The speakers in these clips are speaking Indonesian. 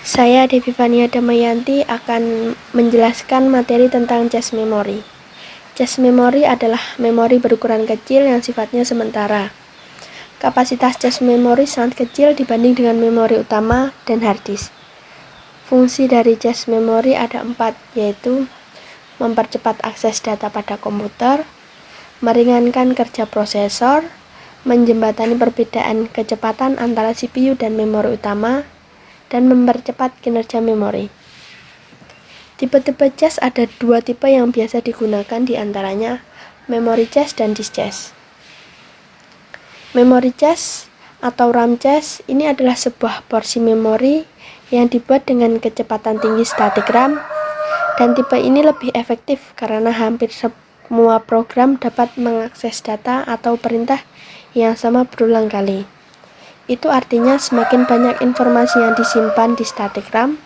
Saya Devi Vania Damayanti akan menjelaskan materi tentang cache memory. Cache memory adalah memori berukuran kecil yang sifatnya sementara. Kapasitas cache memory sangat kecil dibanding dengan memori utama dan hard disk. Fungsi dari cache memory ada 4, yaitu mempercepat akses data pada komputer, meringankan kerja prosesor, menjembatani perbedaan kecepatan antara CPU dan memori utama, dan mempercepat kinerja memori. Tipe-tipe cache ada 2 tipe yang biasa digunakan, diantaranya memory cache dan disk cache. Memory cache atau RAM cache ini adalah sebuah porsi memori yang dibuat dengan kecepatan tinggi static RAM, dan tipe ini lebih efektif karena hampir semua program dapat mengakses data atau perintah yang sama berulang kali. Itu artinya semakin banyak informasi yang disimpan di static RAM,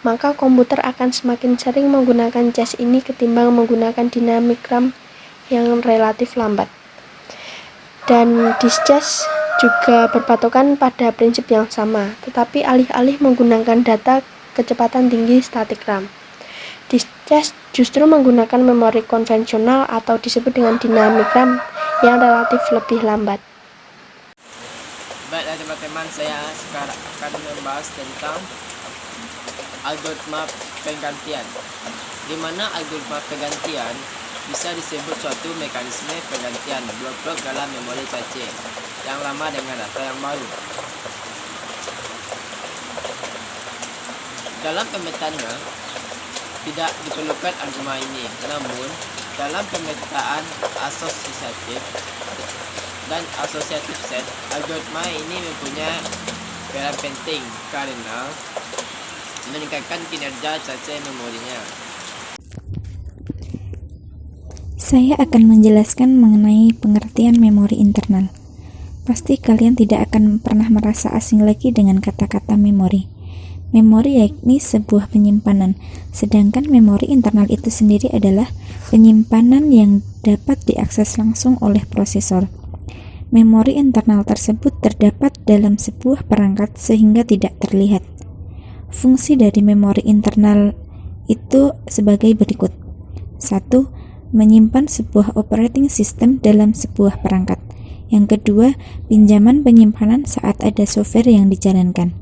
maka komputer akan semakin sering menggunakan cache ini ketimbang menggunakan dynamic RAM yang relatif lambat. Dan disk cache juga berpatokan pada prinsip yang sama, tetapi alih-alih menggunakan data kecepatan tinggi static RAM, disk cache justru menggunakan memori konvensional atau disebut dengan dynamic RAM yang relatif lebih lambat. Baiklah teman-teman, saya sekarang akan membahas tentang algoritma penggantian, di mana algoritma penggantian bisa disebut suatu mekanisme penggantian blok-blok dalam memori cache yang lama dengan data yang baru. Dalam pemetaannya tidak diperlukan algoritma ini, namun dalam pemetaan asosiatif dan asosiatif set, algoritma ini mempunyai peran penting karena meningkatkan kinerja cache memorinya. Saya akan menjelaskan mengenai pengertian memori internal. Pasti kalian tidak akan pernah merasa asing lagi dengan kata-kata memori. Memori yakni sebuah penyimpanan, sedangkan memori internal itu sendiri adalah penyimpanan yang dapat diakses langsung oleh prosesor. Memori internal tersebut terdapat dalam sebuah perangkat sehingga tidak terlihat. Fungsi dari memori internal itu sebagai berikut. 1. Menyimpan sebuah operating system dalam sebuah perangkat. Yang kedua, pinjaman penyimpanan saat ada software yang dijalankan.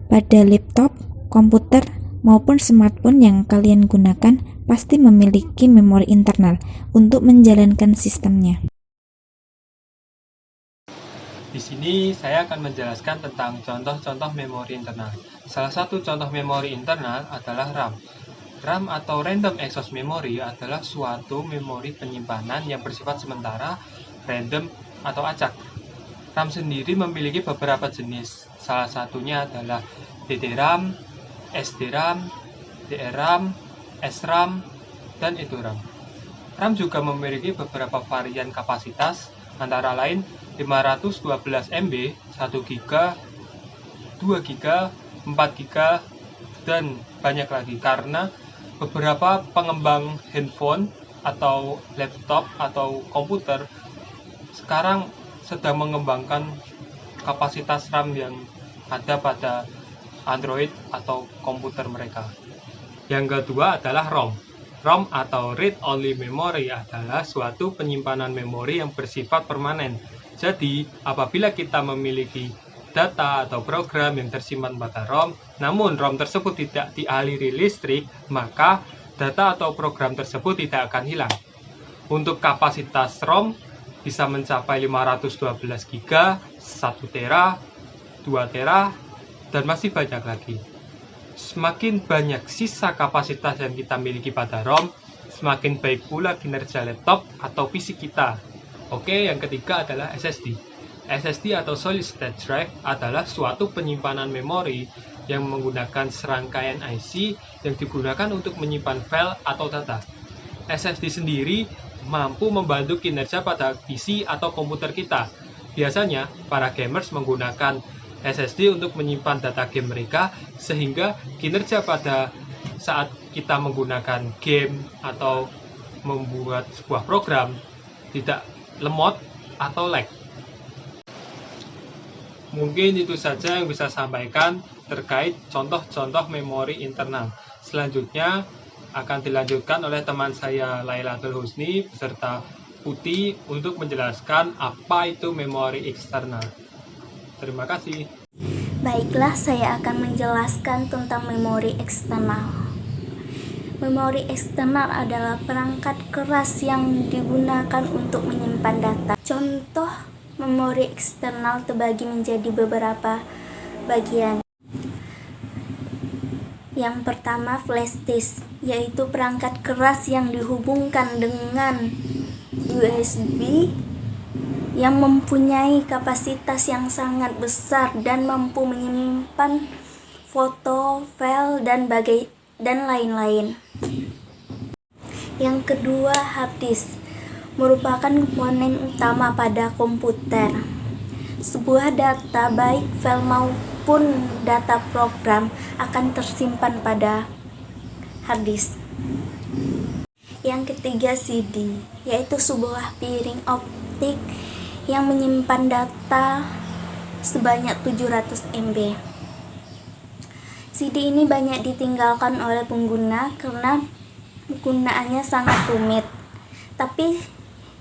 Pada laptop, komputer, maupun smartphone yang kalian gunakan pasti memiliki memori internal untuk menjalankan sistemnya. Di sini saya akan menjelaskan tentang contoh-contoh memori internal. Salah satu contoh memori internal adalah RAM. RAM atau Random Access Memory adalah suatu memori penyimpanan yang bersifat sementara, random, atau acak. RAM sendiri memiliki beberapa jenis. Salah satunya adalah DDRAM, SDRAM, DRAM, SRAM, dan EDORAM. RAM juga memiliki beberapa varian kapasitas, antara lain 512 MB, 1 GB, 2 GB, 4 GB, dan banyak lagi karena beberapa pengembang handphone atau laptop atau komputer sekarang sedang mengembangkan kapasitas RAM yang ada pada Android atau komputer mereka. Yang kedua adalah ROM. ROM atau Read Only Memory adalah suatu penyimpanan memori yang bersifat permanen. Jadi, apabila kita memiliki data atau program yang tersimpan pada ROM, namun ROM tersebut tidak dialiri listrik, maka data atau program tersebut tidak akan hilang. Untuk kapasitas ROM bisa mencapai 512 GB, 1 tera, 2 tera, dan masih banyak lagi. Semakin banyak sisa kapasitas yang kita miliki pada ROM, semakin baik pula kinerja laptop atau PC kita. Oke, yang ketiga adalah SSD. SSD atau Solid State Drive adalah suatu penyimpanan memori yang menggunakan serangkaian IC yang digunakan untuk menyimpan file atau data. SSD sendiri mampu membantu kinerja pada PC atau komputer kita. Biasanya, para gamers menggunakan SSD untuk menyimpan data game mereka, sehingga kinerja pada saat kita menggunakan game atau membuat sebuah program tidak lemot atau lag. Mungkin itu saja yang bisa saya sampaikan terkait contoh-contoh memori internal. Selanjutnya akan dilanjutkan oleh teman saya Lailatul Husni beserta Putih untuk menjelaskan apa itu memori eksternal. Terima kasih. Baiklah, saya akan menjelaskan tentang memori eksternal. Memori eksternal adalah perangkat keras yang digunakan untuk menyimpan data. Contoh memori eksternal terbagi menjadi beberapa bagian. Yang pertama, flash disk, yaitu perangkat keras yang dihubungkan dengan USB yang mempunyai kapasitas yang sangat besar dan mampu menyimpan foto, file, dan lain-lain. Yang kedua, hard disk merupakan komponen utama pada komputer. Sebuah data, baik file maupun data program, akan tersimpan pada hard disk. Yang ketiga, CD, yaitu sebuah piring optik yang menyimpan data sebanyak 700 MB. CD ini banyak ditinggalkan oleh pengguna karena penggunaannya sangat rumit. Tapi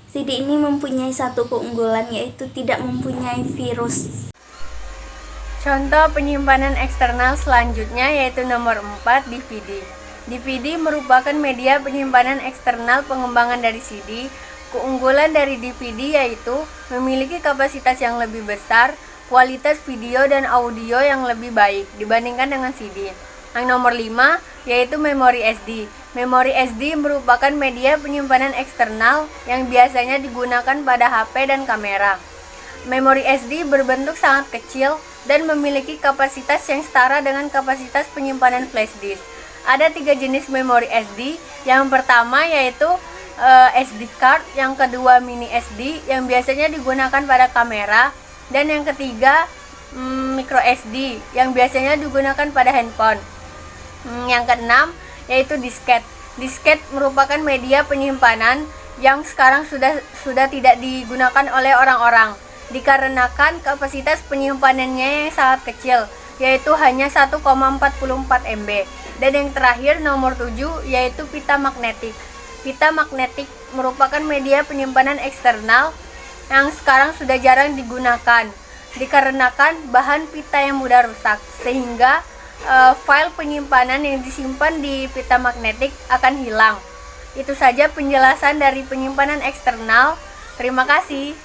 CD ini mempunyai satu keunggulan, yaitu tidak mempunyai virus. Contoh penyimpanan eksternal selanjutnya yaitu nomor 4, DVD. DVD merupakan media penyimpanan eksternal pengembangan dari CD. Keunggulan dari DVD yaitu memiliki kapasitas yang lebih besar, kualitas video dan audio yang lebih baik dibandingkan dengan CD. Yang nomor 5 yaitu memori SD. Memori SD merupakan media penyimpanan eksternal yang biasanya digunakan pada HP dan kamera. Memori SD berbentuk sangat kecil dan memiliki kapasitas yang setara dengan kapasitas penyimpanan flash disk. Ada 3 jenis memori SD. Yang pertama yaitu SD card, yang kedua mini SD yang biasanya digunakan pada kamera, dan yang ketiga micro SD yang biasanya digunakan pada handphone. Yang keenam yaitu disket. Disket merupakan media penyimpanan yang sekarang sudah tidak digunakan oleh orang-orang dikarenakan kapasitas penyimpanannya yang sangat kecil, yaitu hanya 1,44 MB. Dan yang terakhir nomor 7 yaitu pita magnetik. Pita magnetik merupakan media penyimpanan eksternal yang sekarang sudah jarang digunakan dikarenakan bahan pita yang mudah rusak, sehingga file penyimpanan yang disimpan di pita magnetik akan hilang. Itu saja penjelasan dari penyimpanan eksternal. Terima kasih.